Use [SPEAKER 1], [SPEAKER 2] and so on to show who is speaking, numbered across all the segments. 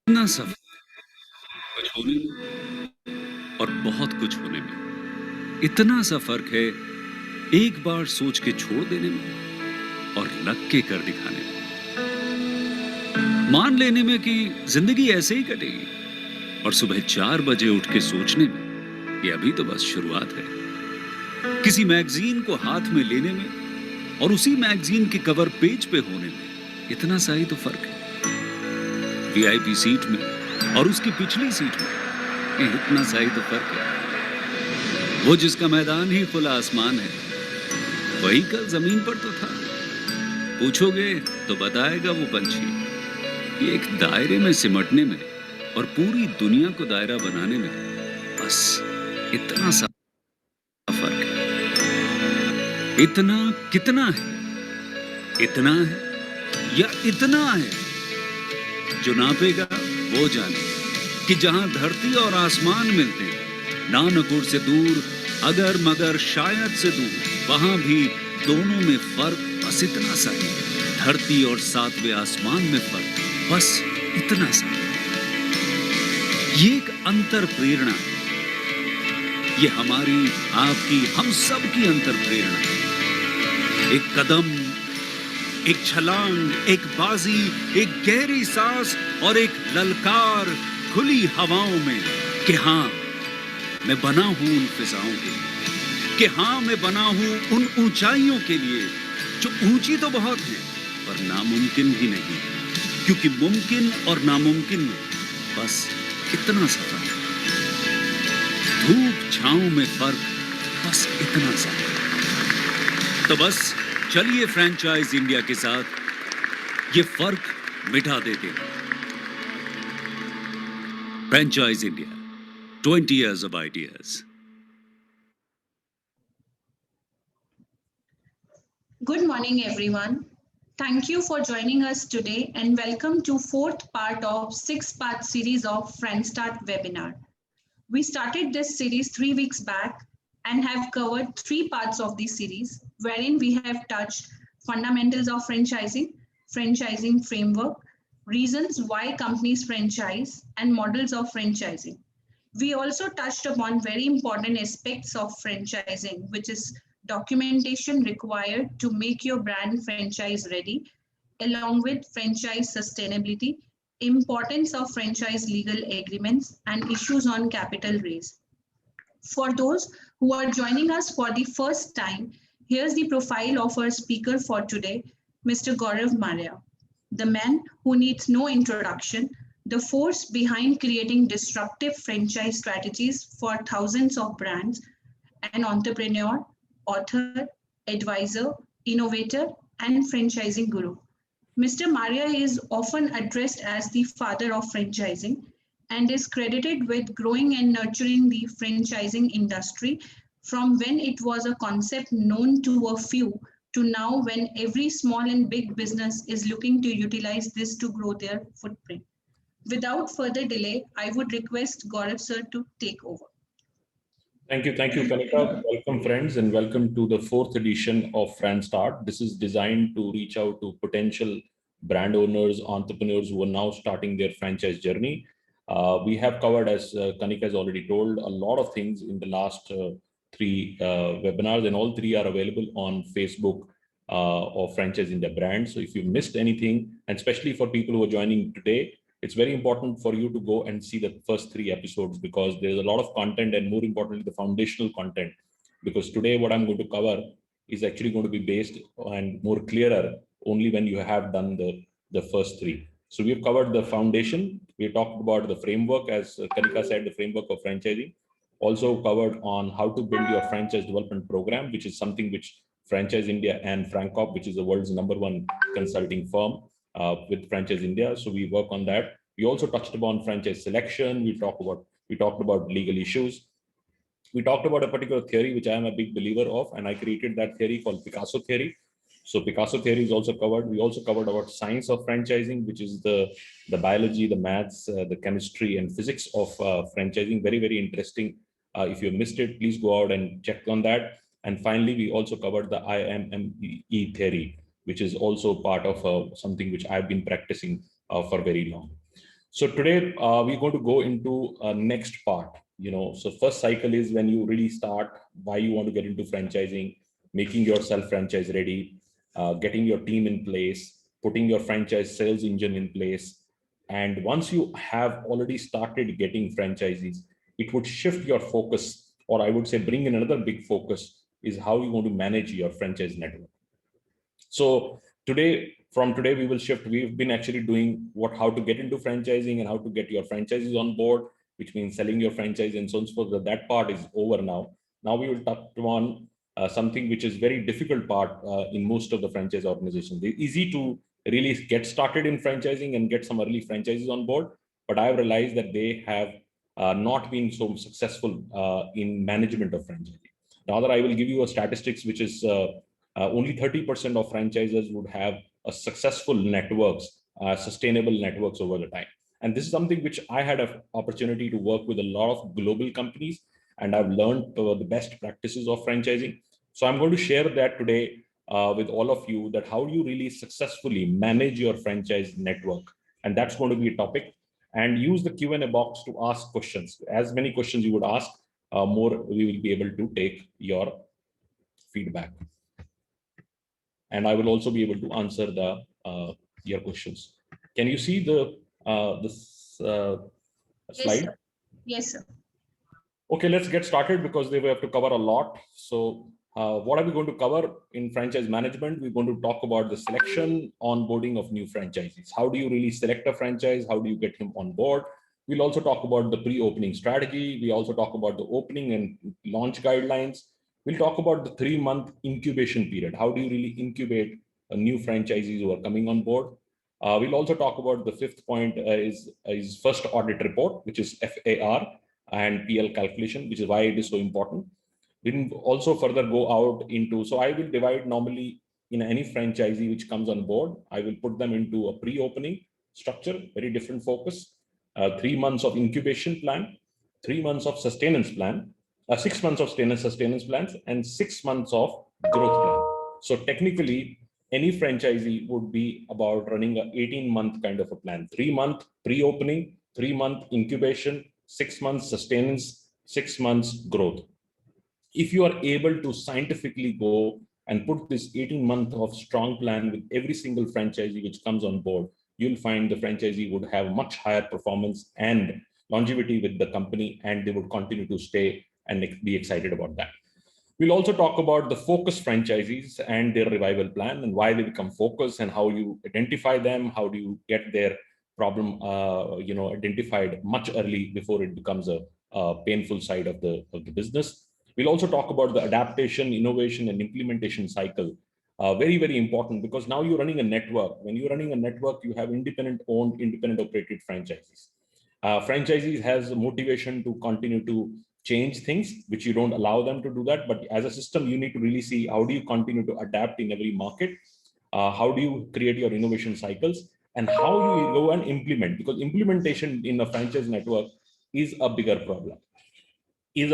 [SPEAKER 1] इतना सफर कुछ होने में और बहुत कुछ होने में इतना सा फर्क है, एक बार सोच के छोड़ देने में और लग के कर दिखाने में। मान लेने में कि जिंदगी ऐसे ही कटेगी और सुबह 4 बजे उठ के सोचने में कि अभी तो बस शुरुआत है। किसी मैगजीन को हाथ में लेने में और उसी मैगजीन के कवर पेज पे होने में इतना सा ही तो फर्क है। वीआईपी सीट में और उसकी पिछली सीट में इतना सा ही तो फर्क है। वो जिसका मैदान ही खुला आसमान है, वही कल जमीन पर तो था। पूछोगे तो बताएगा वो पंछी कि एक दायरे में सिमटने में और पूरी दुनिया को दायरा बनाने में बस इतना सा फर्क है। इतना कितना है? इतना है या इतना है? जो नापेगा वो जाने कि जहां धरती और आसमान मिलते हैं, नानपुर से दूर, अगर मगर शायद से दूर, वहां भी दोनों में फर्क बस इतना सा है। धरती और 7वें आसमान में फर्क बस इतना सा है। ये एक अंतर प्रेरणा है। ये हमारी, आपकी, हम सब की अंतर प्रेरणा है। एक कदम, एक छलांग, एक बाजी, एक गहरी सांस और एक ललकार खुली हवाओं में कि हाँ, मैं बना हूं उन फिजाओं के लिए, कि हाँ, मैं बना हूं उन ऊंचाइयों के लिए जो ऊंची तो बहुत है पर नामुमकिन भी नहीं, क्योंकि मुमकिन और नामुमकिन में बस इतना सा फर्क है। धूप छांव में फर्क बस इतना सा है। तो बस चलिए फ्रेंचाइज इंडिया के साथ ये फर्क मिटा देते हैं। Franchise India, 20 years of ideas.
[SPEAKER 2] Good morning, everyone. Thank you for joining us today and welcome to fourth part of six-part series of FriendStart webinar. We started this series 3 weeks back and have covered 3 parts of the series, wherein we have touched fundamentals of franchising framework, reasons why companies franchise, and models of franchising. We also touched upon very important aspects of franchising, which is documentation required to make your brand franchise ready, along with franchise sustainability, importance of franchise legal agreements, and issues on capital raise. For those who are joining us for the first time, here's the profile of our speaker for today, Mr. Gaurav Maria, the man who needs no introduction, the force behind creating disruptive franchise strategies for thousands of brands, an entrepreneur, author, advisor, innovator, and franchising guru. Mr. Maria is often addressed as the father of franchising and is credited with growing and nurturing the franchising industry from when it was a concept known to a few to now when every small and big business is looking to utilize this to grow their footprint. Without further delay, I would request Gaurav sir to take over.
[SPEAKER 3] Thank you, Kanika. Welcome, friends, and welcome to the fourth edition of FranStart. This is designed to reach out to potential brand owners, entrepreneurs who are now starting their franchise journey. We have covered, as Kanika has already told, a lot of things in the last three webinars, and all three are available on Facebook of Franchise India brand. So if you missed anything, and especially for people who are joining today, it's very important for you to go and see the first 3 episodes because there's a lot of content and more importantly, the foundational content. Because today what I'm going to cover is actually going to be based and more clearer only when you have done the first 3. So we've covered the foundation. We talked about the framework, as Kanika said, the framework of franchising. Also covered on how to build your franchise development program, which is something which Franchise India and Francorp, which is the world's #1 consulting firm, with Franchise India. So we work on that. We also touched upon franchise selection. We talked about legal issues. We talked about a particular theory, which I am a big believer of, and I created that theory called Picasso theory. So Picasso theory is also covered. We also covered about science of franchising, which is the biology, the maths, the chemistry and physics of franchising. Very, very interesting. If you missed it, please go out and check on that. And finally, we also covered the IMME theory, which is also part of something which I've been practicing for very long. So today we're going to go into next part. So first cycle is when you really start why you want to get into franchising, making yourself franchise ready, getting your team in place, putting your franchise sales engine in place. And once you have already started getting franchisees, it would shift your focus, or I would say bring in another big focus, is how you want to manage your franchise network. So from today, we will shift. We've been actually doing how to get into franchising and how to get your franchises on board, which means selling your franchise and so on. So that part is over now. Now we will touch on something which is very difficult part in most of the franchise organizations. It's easy to really get started in franchising and get some early franchises on board, but I've realized that they have not been so successful in management of franchising. Rather, I will give you a statistics which is only 30% of franchisers would have a successful networks, sustainable networks over the time. And this is something which I had an opportunity to work with a lot of global companies, and I've learned the best practices of franchising. So I'm going to share that today with all of you, that how you really successfully manage your franchise network. And that's going to be a topic. And use the Q&A box to ask questions. As many questions you would ask, more we will be able to take your feedback. And I will also be able to answer your questions. Can you see this slide?
[SPEAKER 2] Yes, sir.
[SPEAKER 3] Okay, let's get started because we have to cover a lot. So what are we going to cover in franchise management? We're going to talk about the selection, onboarding of new franchisees. How do you really select a franchise? How do you get him on board? We'll also talk about the pre-opening strategy. We also talk about the opening and launch guidelines. We'll talk about the 3-month incubation period. How do you really incubate a new franchisees who are coming on board? We'll also talk about the 5th point is first audit report, which is FAR, and PL calculation, which is why it is so important. We'll also further go out into, so I will divide normally in any franchisee which comes on board, I will put them into a pre-opening structure, very different focus, 3 months of incubation plan, 3 months of sustenance plan, 6 months of sustenance plans, and 6 months of growth plan. So technically, any franchisee would be about running an 18-month kind of a plan, 3-month pre-opening, 3-month incubation, 6 months sustenance, 6 months growth. If you are able to scientifically go and put this 18-month of strong plan with every single franchisee which comes on board, you'll find the franchisee would have much higher performance and longevity with the company, and they would continue to stay and be excited about that. We'll also talk about the focus franchisees and their revival plan and why they become focused and how you identify them, how do you get their problem identified much early before it becomes a painful side of the business. We'll also talk about the adaptation, innovation, and implementation cycle. Very, very important, because now you're running a network. When you're running a network, you have independent owned, independent operated franchises. Franchisees has a motivation to continue to change things, which you don't allow them to do that. But as a system, you need to really see how do you continue to adapt in every market? How do you create your innovation cycles? And how do you go and implement? Because implementation in a franchise network is a bigger problem. A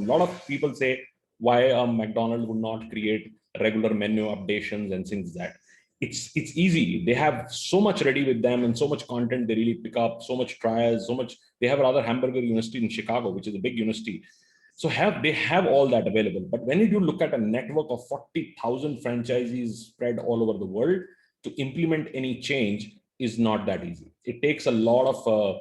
[SPEAKER 3] lot of people say why a McDonald's would not create regular menu updations and things like that. It's easy. They have so much ready with them and so much content they really pick up, so much trials, so much. They have another hamburger university in Chicago, which is a big university. So they have all that available. But when you look at a network of 40,000 franchisees spread all over the world, to implement any change is not that easy. It takes a lot of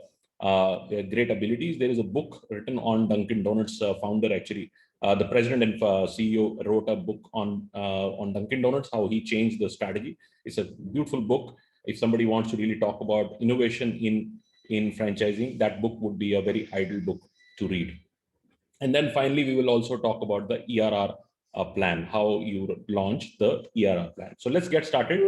[SPEAKER 3] great abilities. There is a book written on Dunkin' Donuts founder, actually. The president and CEO wrote a book on Dunkin' Donuts, how he changed the strategy. It's a beautiful book. If somebody wants to really talk about innovation in franchising, that book would be a very ideal book to read. And then finally, we will also talk about the ERR plan, how you launch the ERR plan. So let's get started.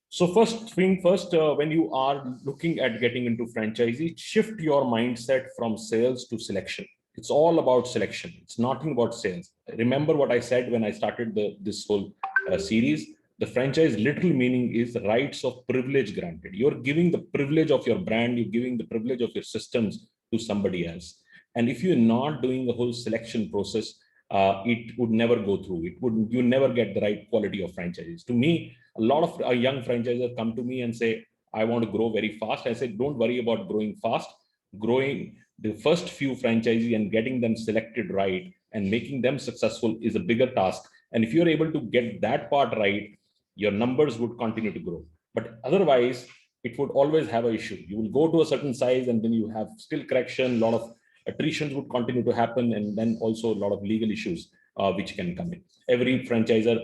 [SPEAKER 3] So first thing first, when you are looking at getting into franchising, shift your mindset from sales to selection. It's all about selection. It's nothing about sales. Remember what I said when I started this whole series. The franchise literal meaning is rights of privilege granted. You're giving the privilege of your brand, you're giving the privilege of your systems to somebody else. And if you're not doing the whole selection process, it would never go through. You never get the right quality of franchises. To me, a lot of young franchisers come to me and say, I want to grow very fast. I said, don't worry about growing fast. Growing the first few franchisees and getting them selected right and making them successful is a bigger task. And if you're able to get that part right, your numbers would continue to grow. But otherwise, it would always have an issue. You will go to a certain size and then you have still correction, a lot of attritions would continue to happen, and then also a lot of legal issues which can come in. Every franchisor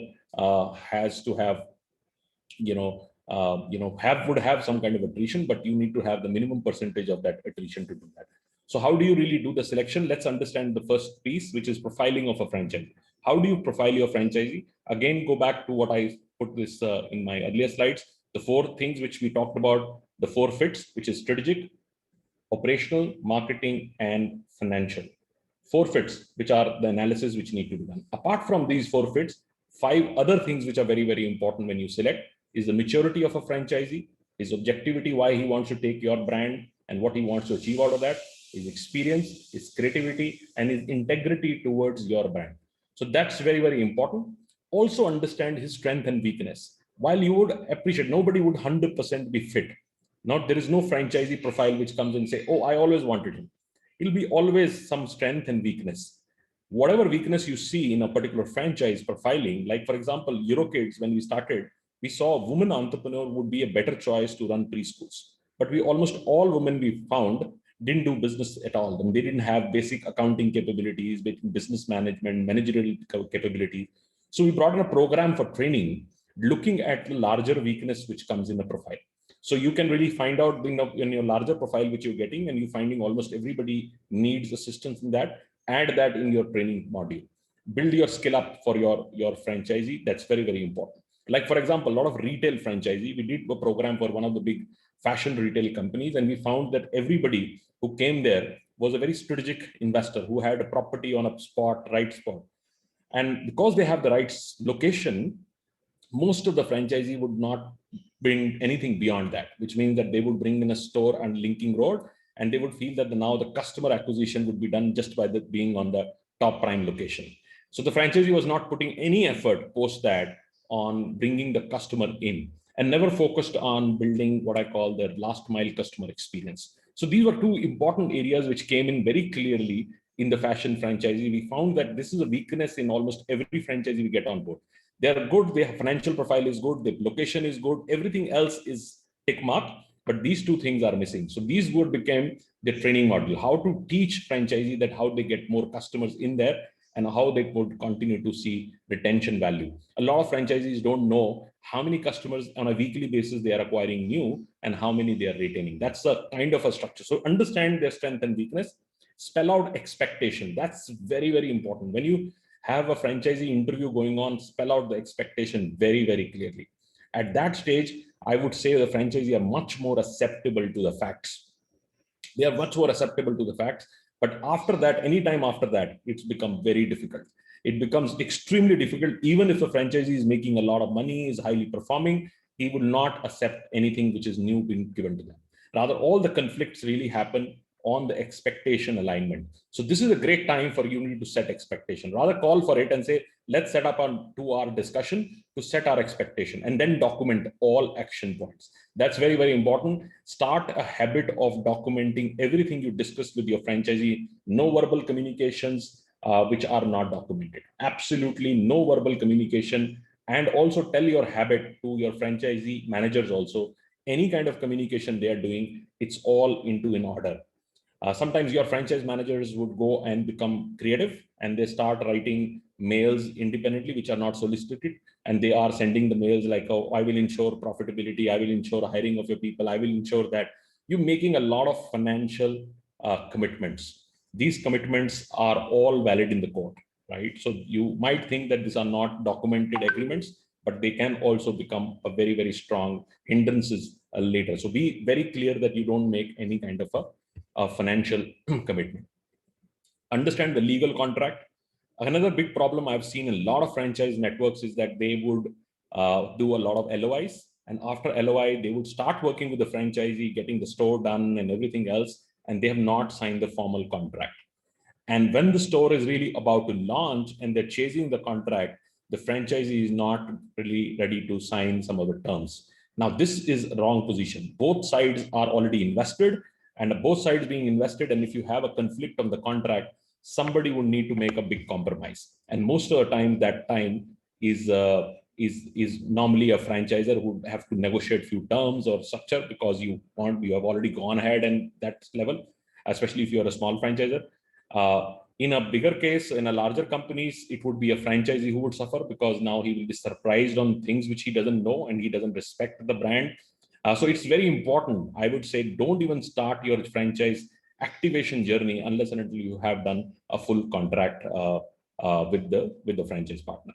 [SPEAKER 3] has to have, would have some kind of attrition, but you need to have the minimum percentage of that attrition to do that. So how do you really do the selection? Let's understand the first piece, which is profiling of a franchisee. How do you profile your franchisee? Again, go back to what I put this in my earlier slides, the 4 things which we talked about, the 4 fits, which is strategic, operational, marketing, and financial. 4 fits, which are the analysis which need to be done. Apart from these 4 fits, 5 other things which are very, very important when you select is the maturity of a franchisee, his objectivity, why he wants to take your brand and what he wants to achieve out of that, his experience, his creativity, and his integrity towards your brand. So that's very, very important. Also understand his strength and weakness. While you would appreciate, nobody would 100% be fit. There is no franchisee profile which comes and say, oh, I always wanted him. It'll be always some strength and weakness. Whatever weakness you see in a particular franchise profiling, like for example, Eurokids, when we started, we saw a woman entrepreneur would be a better choice to run preschools. But almost all women we found didn't do business at all. And they didn't have basic accounting capabilities, business management, managerial capabilities. So we brought in a program for training, looking at the larger weakness which comes in the profile. So you can really find out in your larger profile which you're getting, and you're finding almost everybody needs assistance in that. Add that in your training module. Build your skill up for your franchisee. That's very, very important. Like for example, a lot of retail franchisee, we did a program for one of the big fashion retail companies, and we found that everybody who came there was a very strategic investor who had a property on a right spot. And because they have the right location, most of the franchisee would not bring anything beyond that, which means that they would bring in a store on Linking Road, and they would feel that now the customer acquisition would be done just by being on the top prime location. So the franchisee was not putting any effort post that on bringing the customer in, and never focused on building what I call the last mile customer experience. So these were 2 important areas which came in very clearly in the fashion franchisee. We found that this is a weakness in almost every franchisee we get on board. They are good, their financial profile is good, the location is good, everything else is tick mark, but these 2 things are missing. So these would become the training module, how to teach franchisee that how they get more customers in there and how they would continue to see retention value. A lot of franchisees don't know how many customers on a weekly basis they are acquiring new and how many they are retaining. That's a kind of a structure. So understand their strength and weakness, spell out expectation. That's very, very important. When you have a franchisee interview going on, spell out the expectation very, very clearly. At that stage, I would say the franchisee are much more acceptable to the facts. They are much more acceptable to the facts. But after that, anytime after that, it's become very difficult. It becomes extremely difficult. Even if the franchisee is making a lot of money, is highly performing, he will not accept anything which is new being given to them. Rather, all the conflicts really happen on the expectation alignment. So this is a great time for you to set expectation. Rather call for it and say, let's set up a 2-hour discussion to set our expectation, and then document all action points. That's very, very important. Start a habit of documenting everything you discuss with your franchisee. No verbal communications which are not documented. Absolutely no verbal communication. And also tell your habit to your franchisee managers also. Any kind of communication they are doing, it's all in order. Sometimes your franchise managers would go and become creative, and they start writing mails independently, which are not solicited. And they are sending the mails like, oh, I will ensure profitability. I will ensure hiring of your people. I will ensure that you're making a lot of financial commitments. These commitments are all valid in the court, right? So you might think that these are not documented agreements, but they can also become a very, very strong hindrances later. So be very clear that you don't make any kind of a financial commitment. Understand the legal contract. Another big problem I've seen in a lot of franchise networks is that they would do a lot of LOIs. And after LOI, they would start working with the franchisee, getting the store done and everything else, and they have not signed the formal contract. And when the store is really about to launch and they're chasing the contract, the franchisee is not really ready to sign some of the terms. Now, this is a wrong position. Both sides are already invested, and both sides being invested. And if you have a conflict on the contract, somebody would need to make a big compromise. And most of the time, that time is normally a franchisor who would have to negotiate few terms or structure, because you have already gone ahead and that level, especially if you're a small franchisor. In a bigger case, in a larger companies, it would be a franchisee who would suffer, because now he will be surprised on things which he doesn't know and he doesn't respect the brand. So it's very important. I would say, don't even start your franchise activation journey unless and until you have done a full contract with the franchise partner.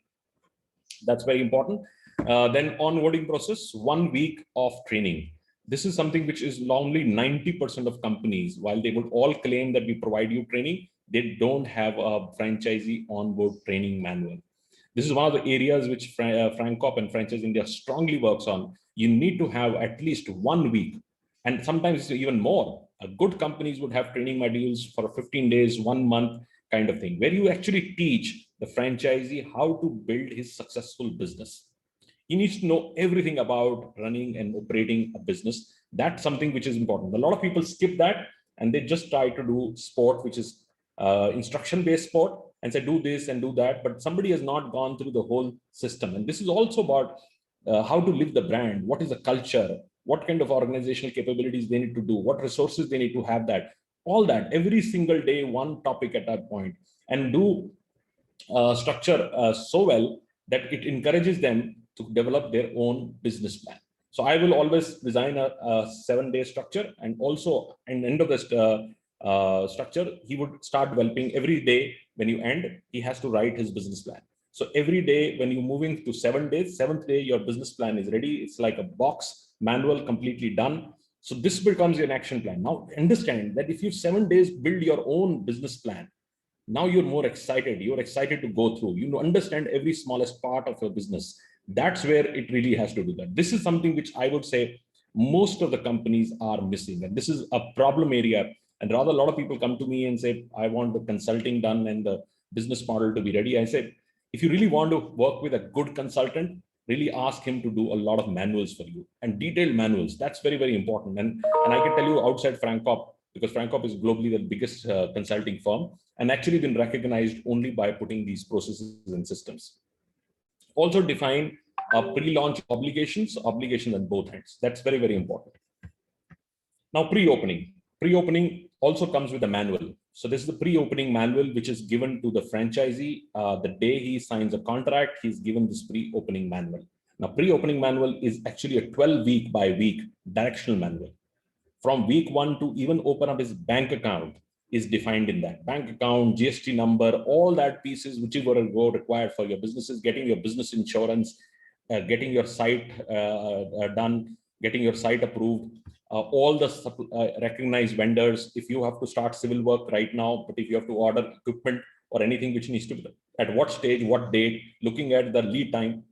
[SPEAKER 3] That's very important. Then onboarding process, 1 week of training. This is something which is normally 90% of companies, while they would all claim that we provide you training, they don't have a franchisee onboard training manual. This is one of the areas which Francop and Franchise India strongly works on. You need to have at least 1 week, and sometimes even more. Good companies would have training modules for 15 days, 1 month kind of thing, where you actually teach the franchisee how to build his successful business. He needs to know everything about running and operating a business. That's something which is important. A lot of people skip that and they just try to do sport, which is instruction-based sport, and say, do this and do that. But somebody has not gone through the whole system. And this is also about how to live the brand. What is the culture? What kind of organizational capabilities they need to do? What resources they need to have that? All that, every single day, one topic at that point, and do structure so well that it encourages them to develop their own business plan. So I will always design a 7-day structure, and also at the end of this structure, he would start developing every day. When you end, he has to write his business plan. So every day, when you're moving to 7 days, 7th day, your business plan is ready. It's like a box manual, completely done. So this becomes your action plan. Now understand that if you 7 days build your own business plan, now you're more excited. You're excited to go through. You understand every smallest part of your business. That's where it really has to do that. This is something which I would say most of the companies are missing. And this is a problem area. And rather, a lot of people come to me and say, I want the consulting done and the business model to be ready. I say, if you really want to work with a good consultant, really ask him to do a lot of manuals for you, and detailed manuals. That's very, very important. And I can tell you, outside Francop, because Francop is globally the biggest consulting firm, and actually been recognized only by putting these processes and systems. Also define pre-launch obligations on both ends. That's very, very important. Now, pre-opening. Pre-opening also comes with a manual. So this is the pre-opening manual, which is given to the franchisee. The day he signs a contract, he's given this pre-opening manual. Now, pre-opening manual is actually a 12-week by week directional manual. From week 1 to even open up his bank account is defined in that. Bank account, GST number, all that pieces which is going to go required for your businesses, getting your business insurance, getting your site done, getting your site approved, all the recognized vendors. If you have to start civil work right now, but if you have to order equipment or anything which needs to be done, at what stage, what date, looking at the lead time.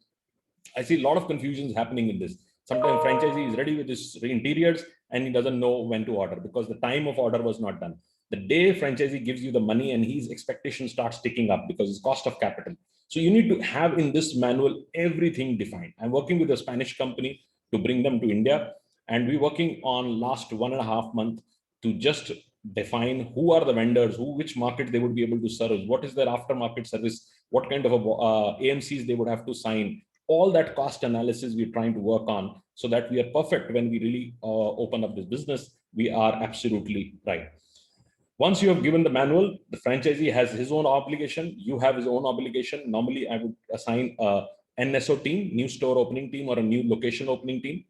[SPEAKER 3] I see a lot of confusions happening in this. Sometimes franchisee is ready with his interiors and he doesn't know when to order because the time of order was not done. The day franchisee gives you the money and his expectation starts ticking up because it's cost of capital. So you need to have in this manual everything defined. I'm working with a Spanish company to bring them to India, and we're working on last 1.5 months to just define who are the vendors, which market they would be able to serve, what is their aftermarket service, what kind of AMCs they would have to sign. All that cost analysis we're trying to work on so that we are perfect when we really open up this business. We are absolutely right. Once you have given the manual, the franchisee has his own obligation. You have his own obligation. Normally, I would assign a NSO team, new store opening team, or a new location opening team.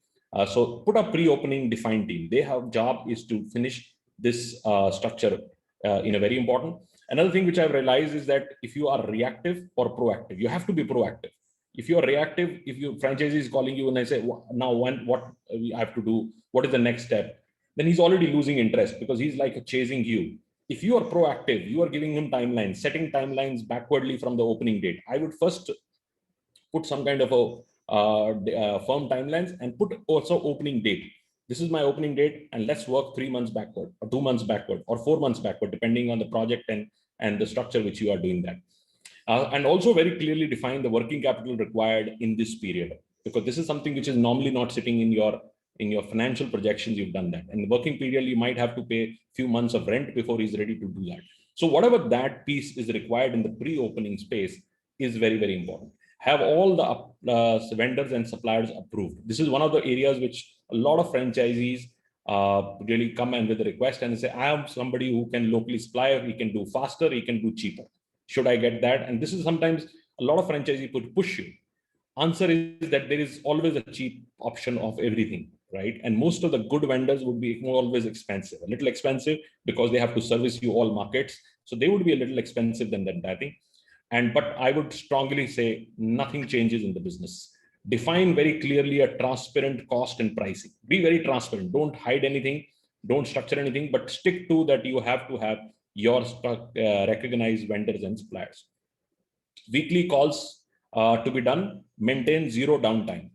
[SPEAKER 3] So put a pre-opening defined team. They have job is to finish this structure in a very important. Another thing which I've realized is that if you are reactive or proactive, you have to be proactive. If you are reactive, if your franchisee is calling you and I say, now what I have to do, what is the next step? Then he's already losing interest because he's like chasing you. If you are proactive, you are giving him timelines, setting timelines backwardly from the opening date. I would first put some kind of a firm timelines and put also opening date. This is my opening date and let's work 3 months backward or 2 months backward or 4 months backward, depending on the project and the structure which you are doing that. And also very clearly define the working capital required in this period. because this is something which is normally not sitting in your financial projections. You've done that. And the working period, you might have to pay a few months of rent before he's ready to do that. So whatever that piece is required in the pre-opening space is very, very important. Have all the vendors and suppliers approved. This is one of the areas which a lot of franchisees really come in with a request and say, I am somebody who can locally supply, he can do faster, he can do cheaper. Should I get that? And this is sometimes a lot of franchisees push you. Answer is that there is always a cheap option of everything, right? And most of the good vendors would be always expensive, a little expensive, because they have to service you all markets. So they would be a little expensive than that, I think. But I would strongly say nothing changes in the business. Define very clearly a transparent cost and pricing. Be very transparent. Don't hide anything. Don't structure anything, but stick to that. You have to have your recognized vendors and suppliers. Weekly calls to be done. Maintain zero downtime.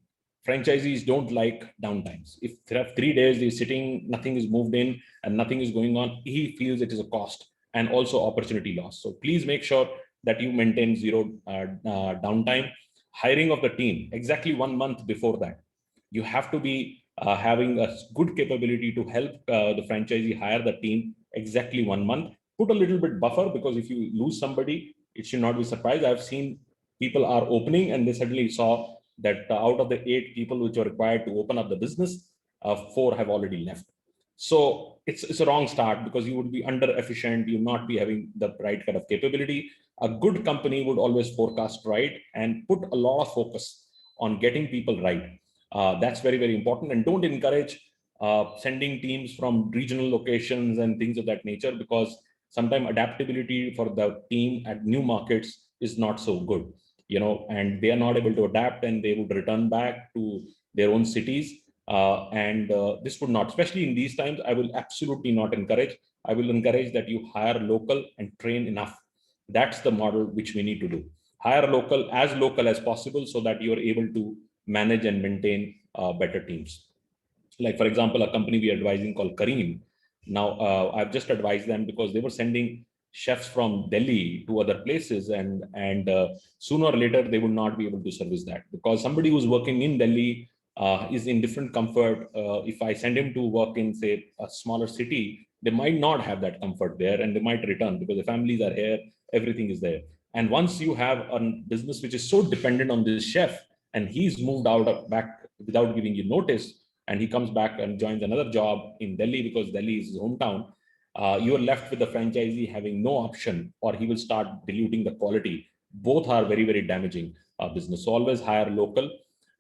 [SPEAKER 3] Franchisees don't like downtimes. If there are 3 days they're sitting, nothing is moved in and nothing is going on, he feels it is a cost and also opportunity loss. So please make sure that you maintain zero downtime. Hiring of the team, exactly 1 month before that. You have to be having a good capability to help the franchisee hire the team exactly 1 month. Put a little bit buffer, because if you lose somebody, it should not be surprised. I've seen people are opening and they suddenly saw that out of the 8 people which are required to open up the business, 4 have already left. So it's a wrong start, because you would be under efficient, you will not be having the right kind of capability. A good company would always forecast right and put a lot of focus on getting people right. That's very, very important. And don't encourage sending teams from regional locations and things of that nature, because sometimes adaptability for the team at new markets is not so good, and they are not able to adapt and they would return back to their own cities. This would not, especially in these times, I will absolutely not encourage. I will encourage that you hire local and train enough. That's the model which we need to do. Hire local as possible, so that you are able to manage and maintain better teams. Like, for example, a company we are advising called Kareem. Now, I've just advised them because they were sending chefs from Delhi to other places, and sooner or later they would not be able to service that, because somebody who's working in Delhi is in different comfort. If I send him to work in, say, a smaller city, they might not have that comfort there, and they might return because the families are here, everything is there. And once you have a business which is so dependent on this chef, and he's moved back without giving you notice, and he comes back and joins another job in Delhi because Delhi is his hometown, you are left with the franchisee having no option, or he will start diluting the quality. Both are very, very damaging business. So always hire local.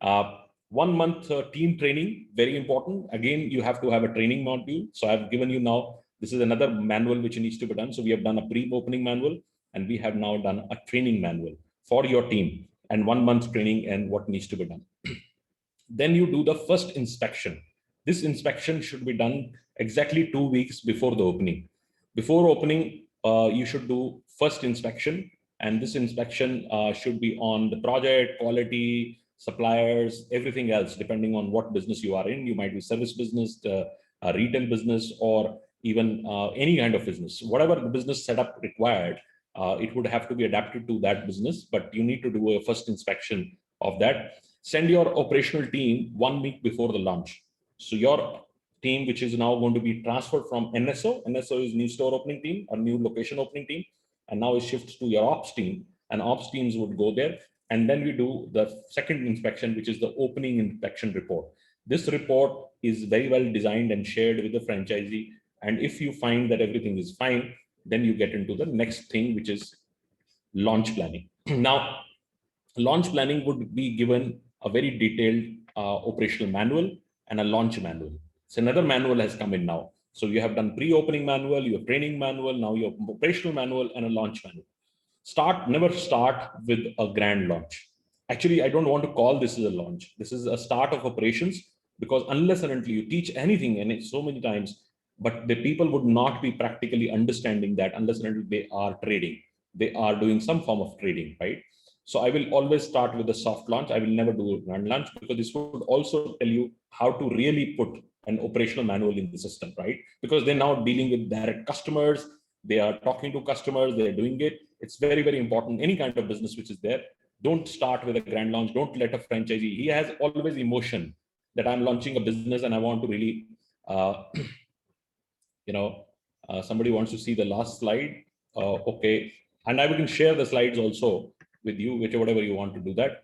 [SPEAKER 3] 1 month team training, very important. Again, you have to have a training module. So I've given you now, this is another manual which needs to be done. So we have done a pre-opening manual, and we have now done a training manual for your team, and 1 month training and what needs to be done. Then you do the first inspection. This inspection should be done exactly 2 weeks before the opening. Before opening, you should do first inspection, and this inspection should be on the project, quality, suppliers, everything else, depending on what business you are in. You might be service business, a retail business, or even any kind of business. Whatever the business setup required, it would have to be adapted to that business, but you need to do a first inspection of that. Send your operational team 1 week before the launch. So your team, which is now going to be transferred from NSO is new store opening team, or new location opening team, and now it shifts to your ops team, and ops teams would go there. And then we do the second inspection, which is the opening inspection report. This report is very well designed and shared with the franchisee. And if you find that everything is fine, then you get into the next thing, which is launch planning. Now, launch planning would be given a very detailed operational manual and a launch manual. So another manual has come in now. So you have done pre-opening manual, you have training manual, now you have operational manual and a launch manual. Never start with a grand launch. Actually, I don't want to call this as a launch. This is a start of operations, because unless and until you teach anything, and it's so many times, but the people would not be practically understanding that unless and until they are trading. They are doing some form of trading, right? So I will always start with a soft launch. I will never do a grand launch, because this would also tell you how to really put an operational manual in the system, right? Because they're now dealing with direct customers. They are talking to customers. They're doing it. It's very, very important. Any kind of business which is there, Don't start with a grand launch. Don't let a franchisee, he has always emotion that I'm launching a business and I want to really, somebody wants to see the last slide. Okay. And I can share the slides also with you, whatever you want to do that.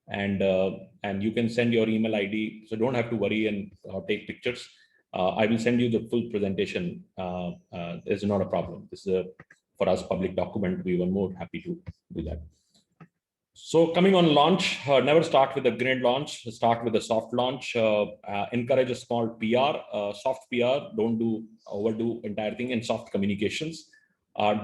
[SPEAKER 3] And you can send your email ID. So don't have to worry and take pictures. I will send you the full presentation. It's not a problem. This is for us public document. We were more happy to do that. So coming on launch, never start with a grand launch, start with a soft launch, encourage a small PR, soft PR, don't overdo entire thing, and soft communications.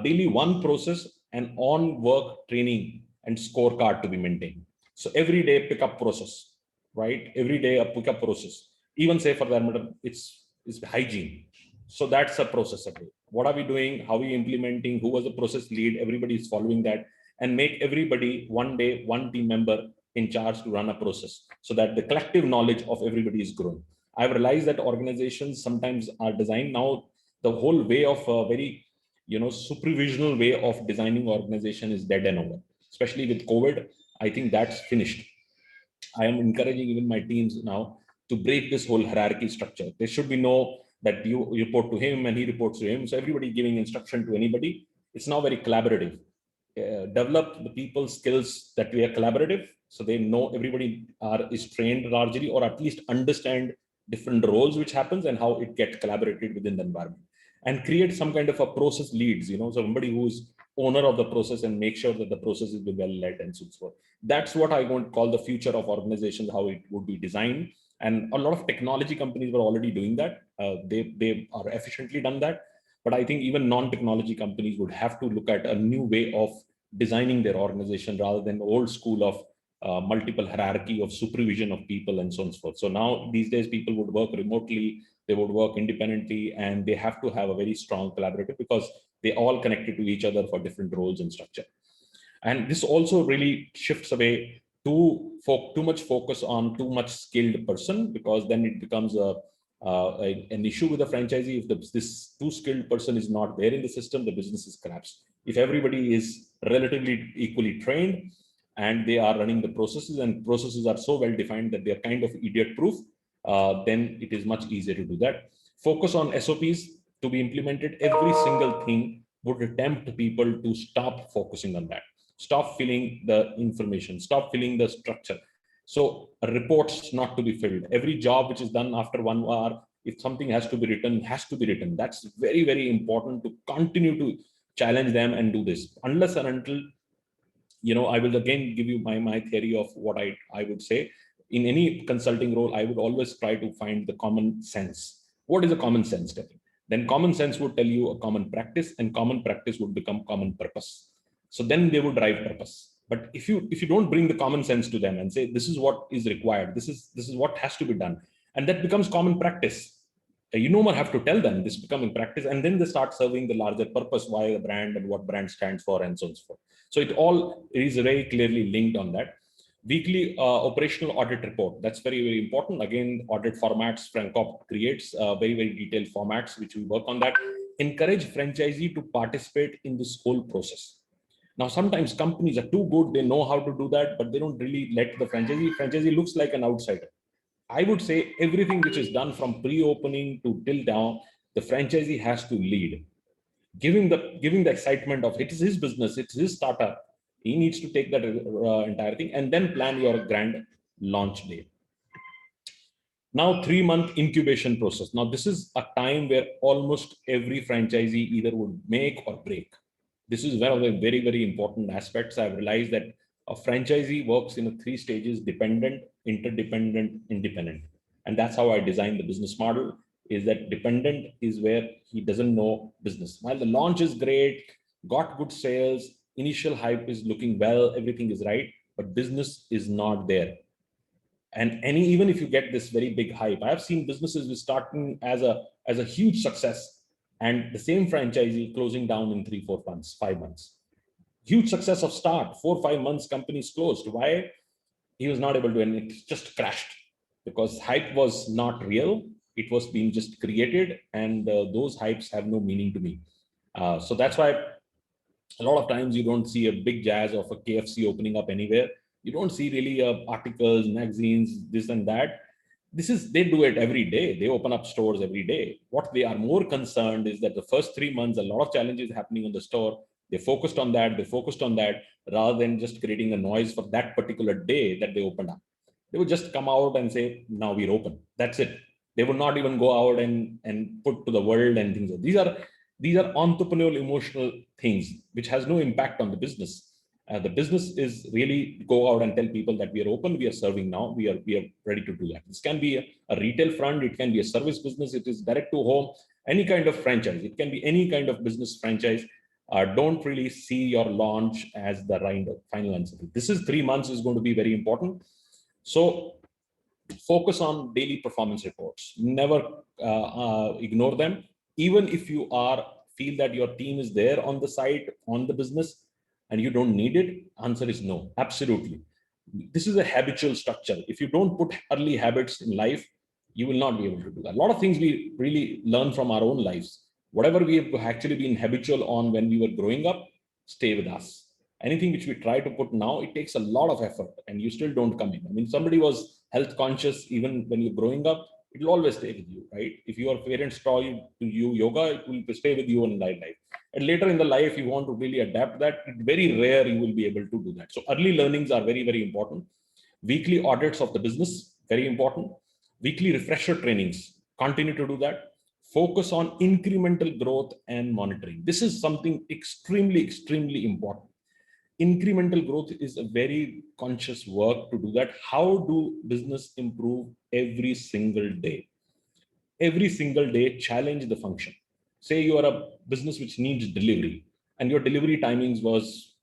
[SPEAKER 3] Daily one process and on work training and scorecard to be maintained. So every day pickup process, right? Every day a pickup process. Even say for that matter, it's hygiene. So that's a process. What are we doing? How are we implementing? Who was the process lead? Everybody is following that. And make everybody one day, one team member in charge to run a process so that the collective knowledge of everybody is grown. I've realized that organizations sometimes are designed now, the whole way of a very, supervisional way of designing organization is dead and over, especially with COVID. I think that's finished. I am encouraging even my teams now to break this whole hierarchy structure. There should be no that you report to him and he reports to him. So everybody giving instruction to anybody. It's now very collaborative. Develop the people skills that we are collaborative, so they know everybody is trained largely, or at least understand different roles which happens and how it gets collaborated within the environment, and create some kind of a process leads, so somebody who's owner of the process and make sure that the process is well led and so forth. That's what I want to call the future of organizations, how it would be designed. And a lot of technology companies were already doing that. They are efficiently done that. But I think even non-technology companies would have to look at a new way of designing their organization rather than old school of multiple hierarchy of supervision of people and so on and so forth. So now these days people would work remotely, they would work independently, and they have to have a very strong collaborative because they all connected to each other for different roles and structure. And this also really shifts away too much focus on too much skilled person, because then it becomes an issue with the franchisee. If this too skilled person is not there in the system, the business is collapsed. If everybody is relatively equally trained and they are running the processes, and processes are so well defined that they are kind of idiot proof, then it is much easier to do that. Focus on SOPs to be implemented. Every single thing would tempt people to stop focusing on that. Stop filling the information, stop filling the structure. So reports not to be filled. Every job which is done after 1 hour, if something has to be written, has to be written. That's very, very important to continue to challenge them and do this. Unless and until, I will again give you my theory of what I would say. In any consulting role, I would always try to find the common sense. What is a common sense, Stephen? Then common sense would tell you a common practice, and common practice would become common purpose. So then they would drive purpose. But if you don't bring the common sense to them and say, this is what is required, this is what has to be done, and that becomes common practice, you no more have to tell them, this becoming practice, and then they start serving the larger purpose, why the brand and what brand stands for, and so on and so forth. So it all is very clearly linked on that. Weekly operational audit report, that's very, very important. Again, audit formats, Francop creates very, very detailed formats, which we work on that. Encourage franchisee to participate in this whole process. Now, sometimes companies are too good, they know how to do that, but they don't really let the franchisee looks like an outsider. I would say everything which is done from pre-opening to till down, the franchisee has to lead, giving the excitement of it is his business, it's his startup. He needs to take that entire thing and then plan your grand launch day. Now, 3-month incubation process. Now, this is a time where almost every franchisee either would make or break. This is one of the very, very important aspects. I've realized that a franchisee works in 3 stages: dependent, interdependent, independent. And that's how I designed the business model, is that dependent is where he doesn't know business. While the launch is great, got good sales, initial hype is looking well, everything is right, but business is not there. And even if you get this very big hype, I have seen businesses with starting as a huge success, and the same franchisee closing down in 3-4 months, 5 months. Huge success of start, 4-5 months, companies closed. Why? He was not able to, and it just crashed because hype was not real. It was being just created, and those hypes have no meaning to me. So that's why A lot of times you don't see a big jazz of a KFC opening up anywhere. You don't see really articles, magazines, this and that. They do it every day. They open up stores every day. What they are more concerned is that the first 3 months, a lot of challenges happening in the store. They focused on that. They focused on that rather than just creating a noise for that particular day that they opened up. They would just come out and say, now we're open. That's it. They would not even go out and put to the world and things. These are entrepreneurial emotional things which has no impact on the business. The business is really go out and tell people that we are open, we are serving now, we are ready to do that. This can be a retail front, it can be a service business, it is direct to home, any kind of franchise, it can be any kind of business franchise. Don't really see your launch as the final answer. This is 3 months is going to be very important. So focus on daily performance reports. Never ignore them. Even if you feel that your team is there on the site, on the business, and you don't need it, answer is no, absolutely. This is a habitual structure. If you don't put early habits in life, you will not be able to do that. A lot of things we really learn from our own lives. Whatever we have actually been habitual on when we were growing up, stay with us. Anything which we try to put now, it takes a lot of effort and you still don't come in. I mean, somebody was health conscious even when you're growing up, it will always stay with you, right? If your parents taught you yoga, it will stay with you in life. And later in the life, you want to really adapt that. It's very rare you will be able to do that. So early learnings are very, very important. Weekly audits of the business, very important. Weekly refresher trainings, continue to do that. Focus on incremental growth and monitoring. This is something extremely, extremely important. Incremental growth is a very conscious work to do that. How do business improve every single day? Every single day, challenge the function. Say you are a business which needs delivery and your delivery timings was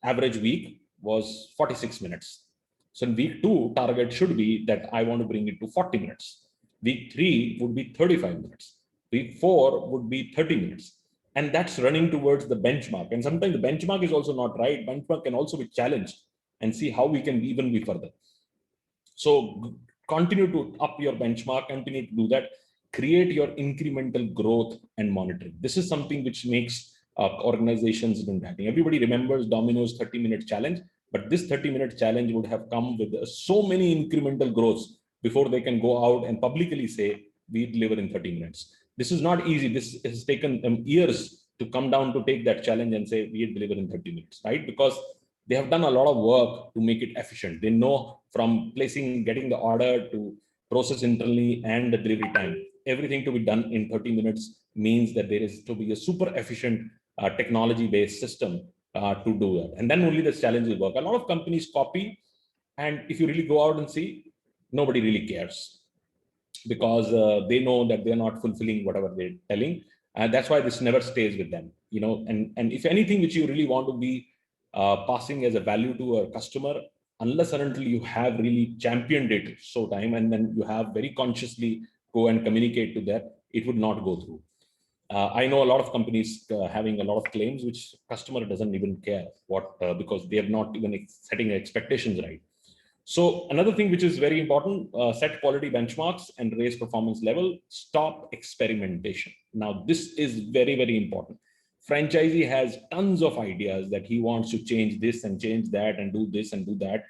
[SPEAKER 3] average week was 46 minutes. So in week 2, target should be that I want to bring it to 40 minutes. Week 3 would be 35 minutes. Week 4 would be 30 minutes. And that's running towards the benchmark. And sometimes the benchmark is also not right. Benchmark can also be challenged and see how we can even be further. So continue to up your benchmark, continue to do that. Create your incremental growth and monitoring. This is something which makes organizations impacting. Everybody remembers Domino's 30-minute challenge, but this 30-minute challenge would have come with so many incremental growths before they can go out and publicly say, we deliver in 30 minutes. This is not easy. This has taken them years to come down to take that challenge and say, we deliver in 30 minutes, right? Because they have done a lot of work to make it efficient. They know from getting the order to process internally and the delivery time, everything to be done in 30 minutes means that there is to be a super efficient technology-based system to do that. And then only the challenge will work. A lot of companies copy, and if you really go out and see, nobody really cares because they know that they're not fulfilling whatever they're telling. And that's why this never stays with them, and if anything which you really want to be passing as a value to a customer, unless and until you have really championed it so time, and then you have very consciously go and communicate to that, it would not go through. I know a lot of companies having a lot of claims, which customer doesn't even care because they are not even setting expectations right. So another thing which is very important, set quality benchmarks and raise performance level, stop experimentation. Now, this is very, very important. Franchisee has tons of ideas that he wants to change this and change that and do this and do that.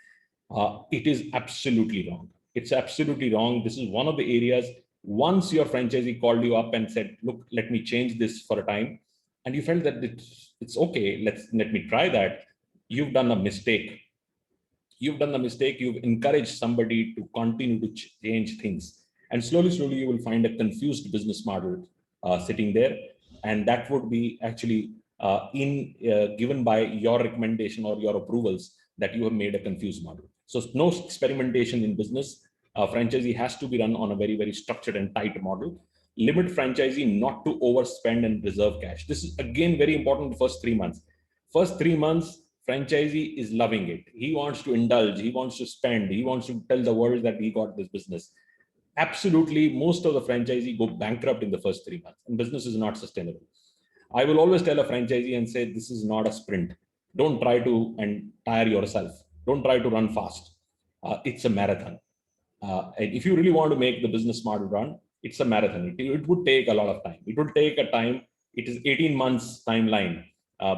[SPEAKER 3] It is absolutely wrong. It's absolutely wrong. This is one of the areas, once your franchisee called you up and said, look, let me change this for a time, and you felt that it's okay, let me try that, you've done a mistake. You've done the mistake. You've encouraged somebody to continue to change things. And slowly, slowly, you will find a confused business model sitting there. And that would be actually given by your recommendation or your approvals that you have made a confused model. So no experimentation in business. Franchisee has to be run on a very, very structured and tight model. Limit franchisee not to overspend and reserve cash. This is, again, very important the first 3 months. First 3 months, franchisee is loving it. He wants to indulge. He wants to spend. He wants to tell the world that he got this business. Absolutely, most of the franchisee go bankrupt in the first 3 months, and business is not sustainable. I will always tell a franchisee and say, this is not a sprint. Don't try to and tire yourself. Don't try to run fast. It's a marathon. And if you really want to make the business model run, it's a marathon. It would take a lot of time. It would take a time. It is 18 months timeline.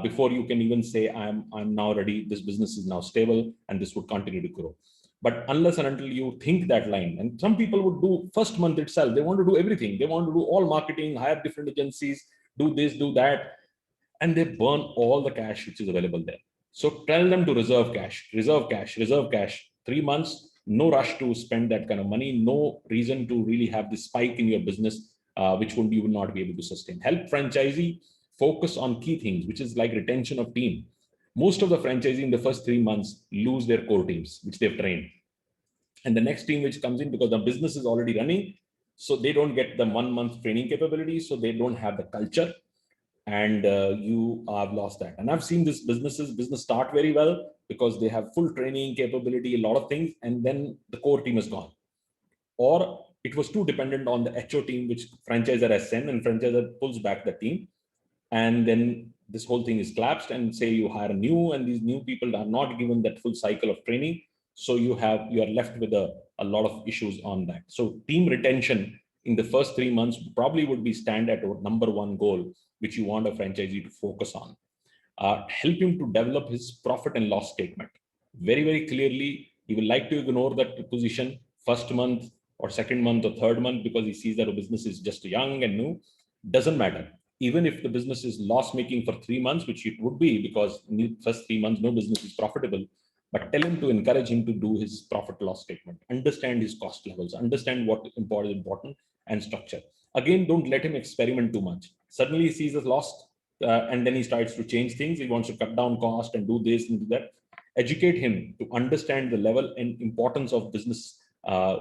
[SPEAKER 3] before you can even say, I'm now ready, this business is now stable, and this would continue to grow. But unless and until you think that line, and some people would do first month itself, they want to do everything. They want to do all marketing, hire different agencies, do this, do that, and they burn all the cash which is available there. So tell them to reserve cash, reserve cash, reserve cash. 3 months, no rush to spend that kind of money, no reason to really have this spike in your business, which you would not be able to sustain. Help franchisee focus on key things, which is like retention of team. Most of the franchisee in the first 3 months lose their core teams, which they've trained. And the next team which comes in, because the business is already running, so they don't get the 1 month training capability, so they don't have the culture, and you have lost that. And I've seen this business start very well because they have full training capability, a lot of things, and then the core team is gone. Or it was too dependent on the HO team, which franchisor has sent, and franchisor pulls back the team. And then this whole thing is collapsed, and say you hire new, and these new people are not given that full cycle of training. So you are left with a lot of issues on that. So team retention in the first 3 months probably would be stand at number one goal, which you want a franchisee to focus on. Help him to develop his profit and loss statement very, very clearly. He will like to ignore that position first month or second month or third month because he sees that a business is just young and new. Doesn't matter. Even if the business is loss making for 3 months, which it would be because in the first 3 months, no business is profitable, but tell him to encourage him to do his profit loss statement, understand his cost levels, understand what is important and structure. Again, don't let him experiment too much. Suddenly he sees a loss and then he starts to change things. He wants to cut down cost and do this and do that. Educate him to understand the level and importance of business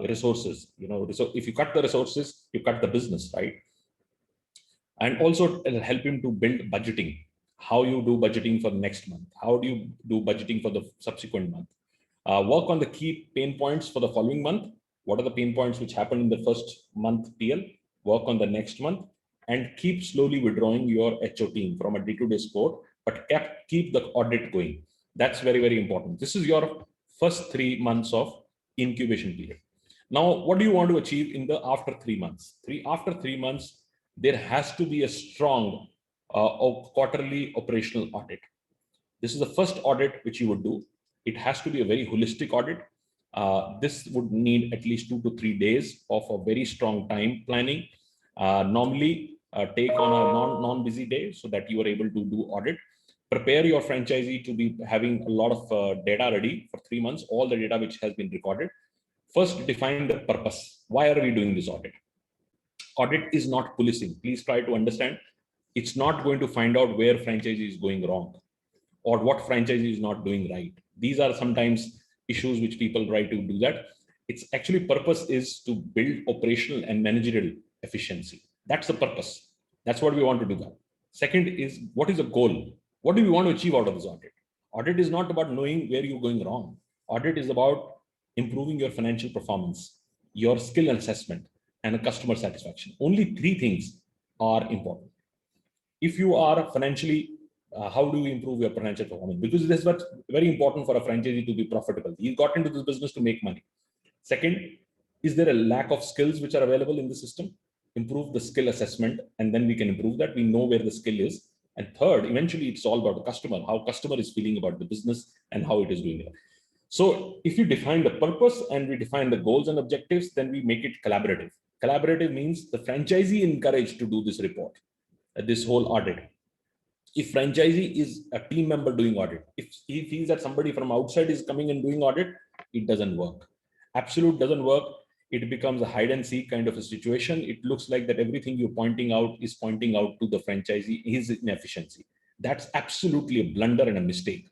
[SPEAKER 3] resources. So if you cut the resources, you cut the business, right? And also help him to build budgeting. How you do budgeting for next month? How do you do budgeting for the subsequent month? Work on the key pain points for the following month. What are the pain points which happen in the first month PL? Work on the next month, and keep slowly withdrawing your HO team from a day-to-day sport, but keep the audit going. That's very, very important. This is your first 3 months of incubation period. Now, what do you want to achieve in the after 3 months? After 3 months, there has to be a strong quarterly operational audit. This is the first audit which you would do. It has to be a very holistic audit. This would need at least 2 to 3 days of a very strong time planning. Normally take on a non-busy day so that you are able to do audit. Prepare your franchisee to be having a lot of data ready for 3 months, all the data which has been recorded. First, define the purpose. Why are we doing this audit? Audit is not policing. Please try to understand. It's not going to find out where franchisee is going wrong or what franchisee is not doing right. These are sometimes issues which people try to do that. Its actually purpose is to build operational and managerial efficiency. That's the purpose. That's what we want to do that. Second is, what is the goal? What do we want to achieve out of this audit? Audit is not about knowing where you're going wrong. Audit is about improving your financial performance, your skill assessment, and customer satisfaction. Only 3 things are important. If you are financially, how do you improve your financial performance? Because this is what's very important for a franchisee to be profitable. He got into this business to make money. Second, is there a lack of skills which are available in the system? Improve the skill assessment, and then we can improve that. We know where the skill is. And third, eventually it's all about the customer, how customer is feeling about the business and how it is doing it. So if you define the purpose and we define the goals and objectives, then we make it collaborative. Collaborative means the franchisee encouraged to do this report, this whole audit. If franchisee is a team member doing audit, if he feels that somebody from outside is coming and doing audit, it doesn't work. Absolute doesn't work. It becomes a hide and seek kind of a situation. It looks like that everything you're pointing out is pointing out to the franchisee, his inefficiency. That's absolutely a blunder and a mistake.